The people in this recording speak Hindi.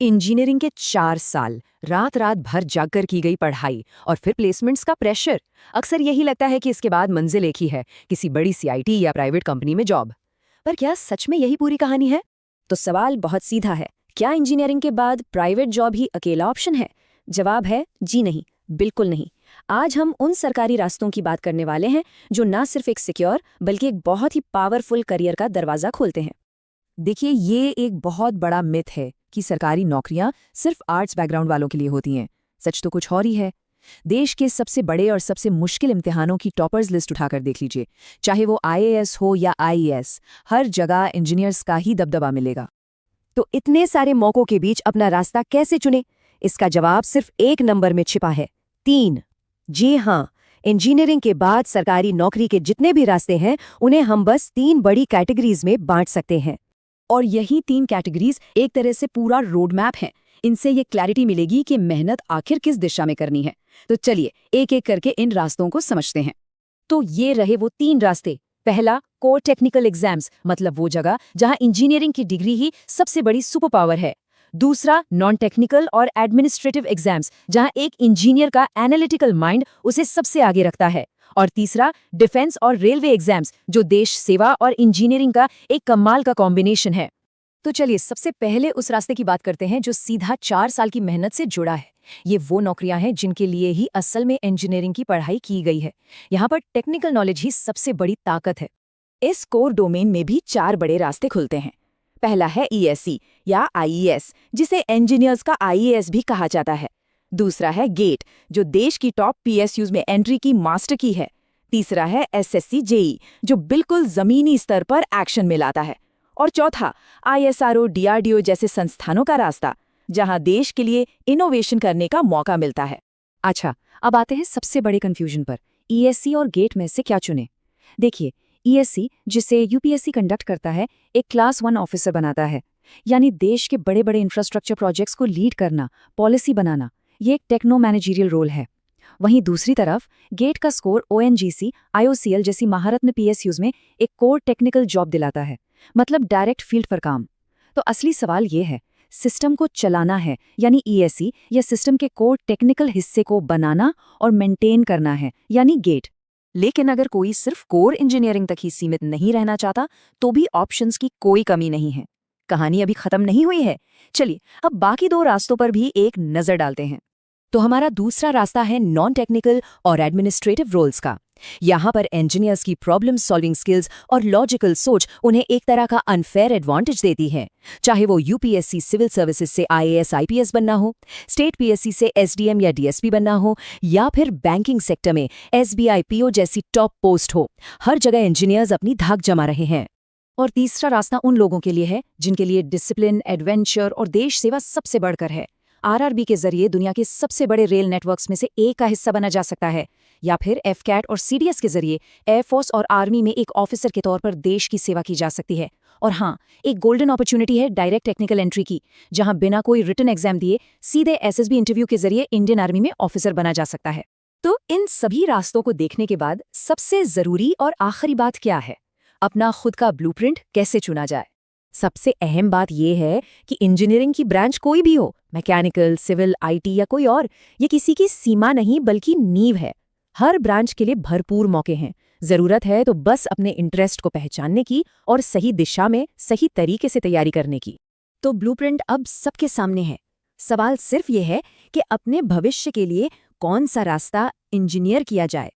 इंजीनियरिंग के 4 साल रात रात भर जागकर की गई पढ़ाई और फिर प्लेसमेंट्स का प्रेशर। अक्सर यही लगता है कि इसके बाद मंजिल एक ही है, किसी बड़ी सीआईटी या प्राइवेट कंपनी में जॉब। पर क्या सच में यही पूरी कहानी है? तो सवाल बहुत सीधा है। क्या इंजीनियरिंग के बाद प्राइवेट जॉब ही अकेला ऑप्शन है? जवाब है जी नहीं, बिल्कुल नहीं। आज हम उन सरकारी रास्तों की बात करने वाले हैं जो ना सिर्फ एक सिक्योर बल्कि एक बहुत ही पावरफुल करियर का दरवाजा खोलते हैं। देखिए, ये एक बहुत बड़ा मिथ है कि सरकारी नौकरियां सिर्फ आर्ट्स बैकग्राउंड वालों के लिए होती हैं। सच तो कुछ और ही है। देश के सबसे बड़े और सबसे मुश्किल इम्तिहानों की टॉपर्स लिस्ट उठाकर देख लीजिए, चाहे वो आईएएस हो या आईईएस, हर जगह इंजीनियर्स का ही दबदबा मिलेगा। तो इतने सारे मौकों के बीच अपना रास्ता कैसे चुने? इसका जवाब सिर्फ एक नंबर में छिपा है, 3। जी हाँ, इंजीनियरिंग के बाद सरकारी नौकरी के जितने भी रास्ते हैं उन्हें हम बस 3 बड़ी कैटेगरीज में बांट सकते हैं। और यही 3 कैटेगरीज एक तरह से पूरा रोड मैप है। इनसे ये क्लैरिटी मिलेगी कि मेहनत आखिर किस दिशा में करनी है। तो चलिए एक एक करके इन रास्तों को समझते हैं। तो ये रहे वो 3 रास्ते। पहला, कोर टेक्निकल एग्जाम्स, मतलब वो जगह जहां इंजीनियरिंग की डिग्री ही सबसे बड़ी सुपर पावर है। दूसरा, नॉन टेक्निकल और एडमिनिस्ट्रेटिव एग्जाम्स, जहां एक इंजीनियर का एनालिटिकल माइंड उसे सबसे आगे रखता है। और तीसरा, डिफेंस और रेलवे एग्जाम्स, जो देश सेवा और इंजीनियरिंग का एक कमाल का कॉम्बिनेशन है। तो चलिए सबसे पहले उस रास्ते की बात करते हैं जो सीधा 4 साल की मेहनत से जुड़ा है। ये वो नौकरियां हैं जिनके लिए ही असल में इंजीनियरिंग की पढ़ाई की गई है। यहाँ पर टेक्निकल नॉलेज ही सबसे बड़ी ताकत है। इस कोर डोमेन में भी 4 बड़े रास्ते खुलते हैं। पहला है ईएससी या आईईएस, जिसे इंजीनियर्स का आईएएस भी कहा जाता है। दूसरा है गेट, जो देश की टॉप पीएसयूज में एंट्री की मास्टर की है। तीसरा है एसएससी जेई, जो बिल्कुल जमीनी स्तर पर एक्शन में लाता है। और चौथा, आईएसआरओ डीआरडीओ जैसे संस्थानों का रास्ता, जहां देश के लिए इनोवेशन करने का मौका मिलता है। अच्छा, अब आते हैं सबसे बड़े कंफ्यूजन पर। ईएससी और गेट में से क्या चुने? देखिए, ईएससी, जिसे यूपीएससी कंडक्ट करता है, एक क्लास 1 ऑफिसर बनाता है। यानी देश के बड़े बड़े इंफ्रास्ट्रक्चर प्रोजेक्ट्स को लीड करना, पॉलिसी बनाना, ये एक टेक्नो मैनेजरियल रोल है। वहीं दूसरी तरफ गेट का स्कोर ओएनजीसी, आईओसीएल जैसी महारत्न पीएसयूज में एक कोर टेक्निकल जॉब दिलाता है, मतलब डायरेक्ट फील्ड पर काम। तो असली सवाल ये है, सिस्टम को चलाना है यानी ईएससी, या सिस्टम के कोर टेक्निकल हिस्से को बनाना और मेंटेन करना है यानी गेट। लेकिन अगर कोई सिर्फ कोर इंजीनियरिंग तक ही सीमित नहीं रहना चाहता, तो भी ऑप्शंस की कोई कमी नहीं है। कहानी अभी खत्म नहीं हुई है। चलिए अब बाकी 2 रास्तों पर भी एक नजर डालते हैं। तो हमारा दूसरा रास्ता है नॉन टेक्निकल और एडमिनिस्ट्रेटिव रोल्स का। यहाँ पर इंजीनियर्स की प्रॉब्लम सॉल्विंग स्किल्स और लॉजिकल सोच उन्हें एक तरह का अनफेयर एडवांटेज देती है। चाहे वो यूपीएससी सिविल सर्विसेज से आईएएस आईपीएस बनना हो, स्टेट पीएससी से एसडीएम या डीएसपी बनना हो, या फिर बैंकिंग सेक्टर में एसबीआई पीओ जैसी टॉप पोस्ट हो, हर जगह इंजीनियर्स अपनी धाक जमा रहे हैं। और तीसरा रास्ता उन लोगों के लिए है जिनके लिए डिसिप्लिन, एडवेंचर और देश सेवा सबसे बढ़कर है। आरआरबी के जरिए दुनिया के सबसे बड़े रेल नेटवर्क्स में से एक का हिस्सा बना जा सकता है, या फिर एफकैट और सीडीएस के जरिए एयरफोर्स और आर्मी में एक ऑफिसर के तौर पर देश की सेवा की जा सकती है। और हाँ, एक गोल्डन अपॉर्चुनिटी है डायरेक्ट टेक्निकल एंट्री की, जहां बिना कोई रिटन एग्जाम दिए सीधे एसएसबी इंटरव्यू के जरिए इंडियन आर्मी में ऑफिसर बना जा सकता है। तो इन सभी रास्तों को देखने के बाद सबसे जरूरी और आखिरी बात क्या है? अपना खुद का ब्लूप्रिंट कैसे चुना जाए? सबसे अहम बात यह है कि इंजीनियरिंग की ब्रांच कोई भी हो, मैकेनिकल, सिविल, आईटी या कोई और, ये किसी की सीमा नहीं बल्कि नींव है। हर ब्रांच के लिए भरपूर मौके हैं। जरूरत है तो बस अपने इंटरेस्ट को पहचानने की और सही दिशा में सही तरीके से तैयारी करने की। तो ब्लूप्रिंट अब सबके सामने है। सवाल सिर्फ ये है कि अपने भविष्य के लिए कौन सा रास्ता इंजीनियर किया जाए।